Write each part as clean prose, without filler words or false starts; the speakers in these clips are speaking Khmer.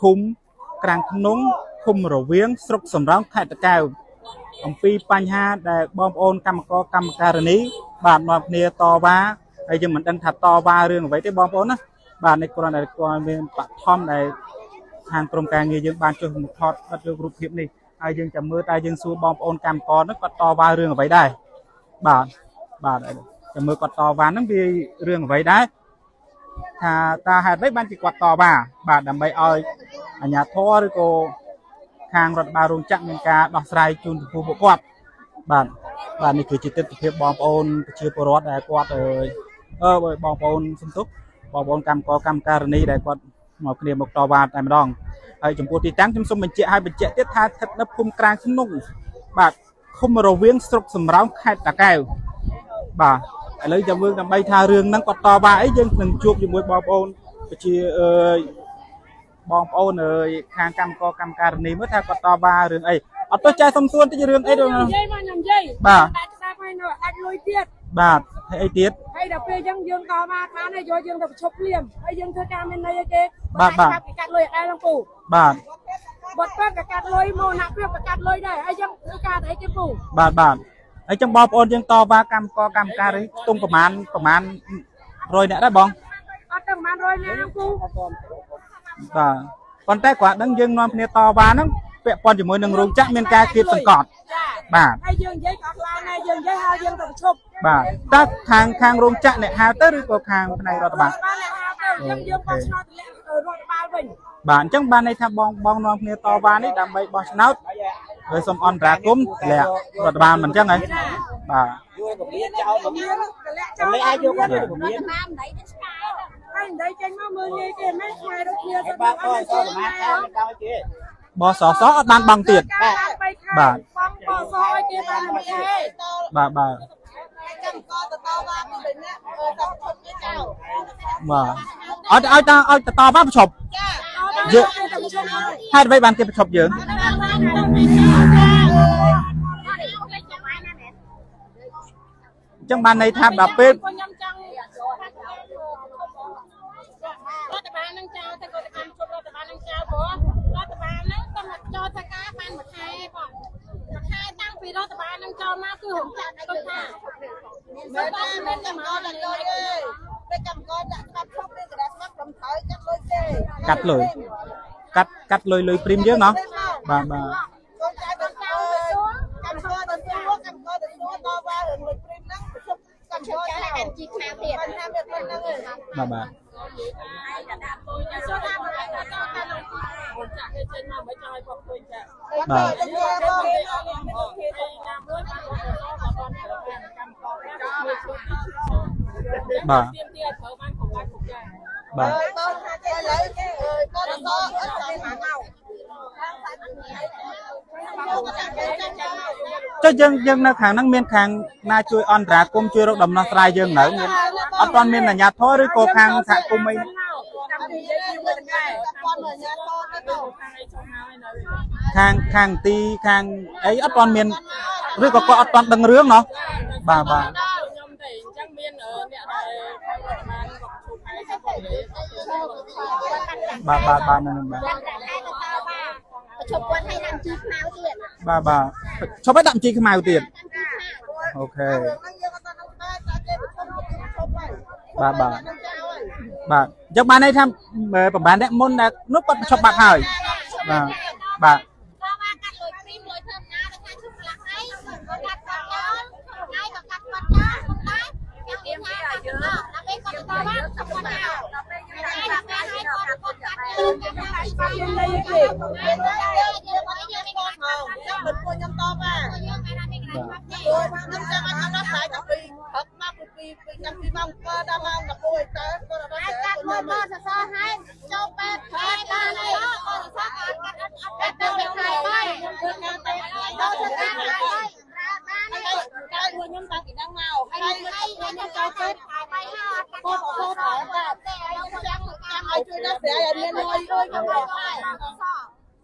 ឃុំក្រាំងក្នុងឃុំរវៀងស្រុកសំរោងខេត្តតាកែវអំពីបញ្ហាដែលបងប្អូនកម្មការនីបាទនាំគ្នាតវ៉ាហើយយើងមិនដឹងថាតវ៉ារឿងអ្វីទេបងប្អូនណាបាទនេះគ្រាន់តែគាត់មានបឋមដែលខាងក្រុមការងារយើងបានចុះមកថតបិទយករូបភាពនេះហើយយើងចាំមើលតែយើងសួរបងប្អូនកម្មករនោះគាត់តវ៉ារឿងអ្វីដែរបាទចាំមើលគាត់តវ៉ាហ្នឹងវារឿងអ្វីដែរថាតើហេតុអីបានជាគាត់តវ៉ាបាទដើម្បីឲ្យអាជ្ញាធរឬក៏ខាងរដ្ឋបាលរោងចក្រមានការដោះស្រាយជូនចំពោះពួកគាត់បាទនេះគឺជាទស្សនវិជ្ជាបងប្អូនប្រជាពលរដ្ឋដែលគាត់បងប្អូនសន្ទុកបងប្អូនកម្មការនីដែលគាត់មកគ្នាមកតវ៉ាតែម្ដងហើយចំពោះទីតាំងខ្ញុំសូមបញ្ជាក់ទៀតថាស្ថិតនៅភូមិក្រាំងក្នុងបាទឃុំរវៀងស្រុកសំរោងខេត្តតាកែវបាទឥឡូវចាំមើលដើម្បីថារឿងហ្នឹងគាត់តវ៉ាអីយើងនឹងជួបជាមួយបងប្អូនប្រជាបងប្អូនខាងកម្មការនីមើលថាគាត់តវ៉ារឿងអីអត់ទៅចែកសំសួនតិចរឿងអីទៅនិយាយមកខ្ញុំនិយាយបាទតែស្ដាប់ហើយនៅដាច់លុយទៀតបាទហើយអីទៀតហើយដល់ពេលអញ្ចឹងយើងតវ៉ាខានហើយយកយើងទៅប្រឈប់ភ្លាមហើយយើងធ្វើការមានន័យអីគេបាទគេកាត់លុយអែលហ្នឹងពូបាទបាត់គាត់ក៏កាត់លុយមកណាក់ព្រៀបក៏កាត់លុយដែរហើយយើងធ្វើការទៅអីគេពូបាទហើយចឹងបងប្អូនយើងតវ៉ាកម្មការនេះខ្ទង់ប្រមាណ100នាក់ដែរបងអត់ទៅប្រមាណ100នាក់ហ្នឹងពូបាទប៉ុន្តែគាត់ដឹងយើងនាំគ្នាតវ៉ាហ្នឹងពាក់ព័ន្ធជាមួយនឹងរោងចក្រមានការគៀបសង្កត់បាទហើយយើងនិយាយក៏ខ្លាំងដែរយើងនិយាយហើយយើងទៅប្រឈប់បាទតើខាងរោងចក្រអ្នកហៅទៅឬក៏ខាងផ្នែករដ្ឋបាលយើងបោះឆ្នោតរដ្ឋបាលវិញបាទអញ្ចឹងបានន័យថាបងនាំគ្នាតវ៉ានេះដើម្បីបោះឆ្នោតហើយសូមអន្តរាគមន៍ទម្លាក់រដ្ឋបាលមិនអញ្ចឹងហ៎បាទយកកម្រិតចោលកម្រិតអាចយកគាត់ទៅកម្រិតតាមដៃទៅឆ្កែហើយដៃចេញមកមើលងាយគេមិនឆ្កែដូចគ្នាទៅបាទអត់ចូលប្រមាណខែមិនដល់គេបសសអត់បានបង់ទៀតបាទបសសឲ្យគេបានមួយខែបាទចាំកតតវ៉ាពីលេអ្នកទៅឈប់គេចោលបាទឲ្យតវ៉ាប្រឈប់យើងហេតុអ្វីបានគេប្រឈប់យើងអញ្ចឹងបានន័យថាដល់ពេលខ្ញុំចង់រដ្ឋបាលនឹងចោលតែគាត់ទៅជប់រដ្ឋបាលនឹងចោលព្រោះរដ្ឋបាលនឹងต้องចោលថាការបានមួយខែបងមួយខែតាំងពីរដ្ឋបាលនឹងចោលមកគឺរំចាក់ទៅថាមិនចាំមកដល់លុយទេពេលចាំកដាក់ស្បាប់ឈប់នេះក៏ដាក់ស្បាប់ត្រឹមត្រូវកាត់លុយទេកាត់លុយកាត់លុយព្រីមយើងណោះបាទកូនចៅទៅចោលកម្មករទៅសួរតវ៉ារឿងលុយព្រីមហ្នឹងប្រជុំកម្មករចៅអានជីខ្មៅទៀតបាទចាចេញមកមើលចោលឲ្យគាត់ឃើញចាបាទចុះយើងនៅខាងហ្នឹងមានខាងណាជួយអន្តរាគមន៍ជួយរកដំណោះស្រាយយើងនៅមានអត់ទាន់មានអាជ្ញាធរឬក៏ខាងសហគមន៍អីខាងទីខាងអីអត់ទាន់មានឬក៏គាត់អត់ទាន់ដឹងរឿងណោះបាទខ្ញុំទេអញ្ចឹងមានអ្នកដែលបាទនឹងបាទឈប់គាត់ឲ្យដាក់ជីខ្មៅទៀតបាទឈប់ឲ្យដាក់ជីខ្មៅទៀតអូខេបាទអញ្ចឹងបានន័យថាប្រហែលអ្នកមុនដែលនោះគាត់ឈប់បាត់ហើយបាទ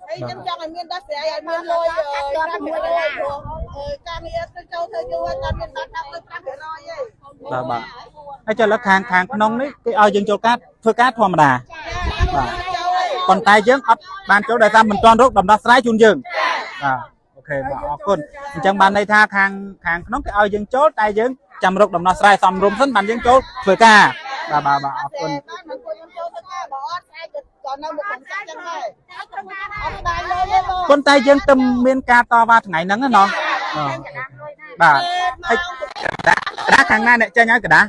ខ្ញុំចង់ឲ្យមានដោះស្រាយឲ្យមានលុយ50000ដុល្លារការងារទៅចូលធ្វើយូរតែមានដល់10ទៅ5%ទេបាទហើយចុះលើខាងក្នុងនេះគេឲ្យយើងចូលការធ្វើការធម្មតាបាទ ប៉ុន្តែយើងអត់បានចូលដោយសារមិនទាន់រកដំណោះស្រាយជូនយើងបាទអូខេបាទអរគុណអញ្ចឹងបានន័យថាខាងក្នុងគេឲ្យយើងចូលតែយើងចាំរកដំណោះស្រាយសមរម្យសិនបានយើងចូលធ្វើការបាទអរគុណប៉ុន្តែយើងទៅមានការតវ៉ាថ្ងៃហ្នឹងណាបាទហើយកដាខាងណាអ្នកចេញឲ្យកដា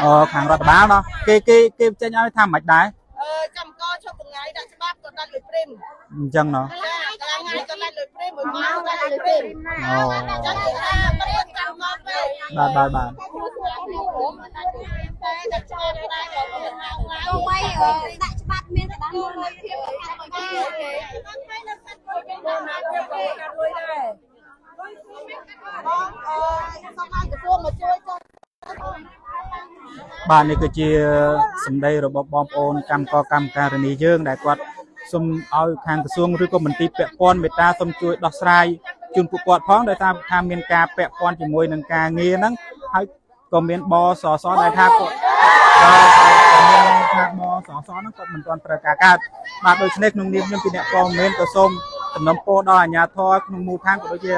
អូខាងរដ្ឋបាលណោះគេចេញឲ្យថាមិនដែរកម្មករឈប់ថ្ងៃដាក់ច្បាប់ក៏ដាក់លុយព្រីមអញ្ចឹងណោះថ្ងៃក៏ដាក់លុយព្រីមមួយម៉ោងដាក់លុយព្រីមអូចាត់ថាប្រេងកម្មមកទៅបាទដាក់ច្បាប់ដែរក៏ទៅបីដាក់ច្បាប់មានតែបានលុយភាពបាទនេះគឺជាសម្ដីរបស់បងប្អូនកម្មករកម្មការិនីយើងដែលគាត់សូមឲ្យខាងក្រសួងឬក៏មន្ទីរពាក់ព័ន្ធមេត្តាសូមជួយដោះស្រាយជូនពួកគាត់ផងដោយសារថាមានការពាក់ព័ន្ធជាមួយនឹងការងារហ្នឹងហើយក៏មានបសសដែលថាគាត់ថាបសសហ្នឹងក៏មិនទាន់ត្រូវការកើតបាទដូច្នេះក្នុងនាមខ្ញុំជាអ្នកព័ត៌មានក៏សូមសំណូមពរដល់អាជ្ញាធរក្នុងមូលដ្ឋានក៏ដូចជា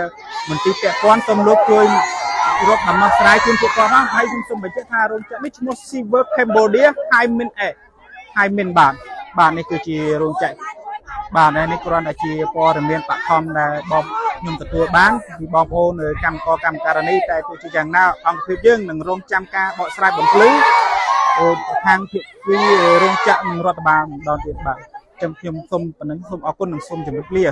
មន្ទីរពាក់ព័ន្ធសូមលោកជួយរកដំណោះស្រាយជូនពួកគាត់ផងហើយខ្ញុំសូមបញ្ជាក់ថារោងចក្រនេះឈ្មោះ Silver Cambodia Hymin បាទនេះគឺជារោងចក្របាទនេះគ្រាន់តែជាព័ត៌មានបឋមដែលបងខ្ញុំទទួលបានពីបងប្អូនកម្មករកម្មការិនីតែទោះជាយ៉ាងណាអង្គភាពយើងនឹងរងចាំការបកស្រាយបំភ្លឺខាងភាគីរោងចក្រនិងរដ្ឋបាលម្ដងទៀតបាទខ្ញុំសូមប៉ុណ្ណឹងសូមអរគុណនិងសូមជម្រាបលា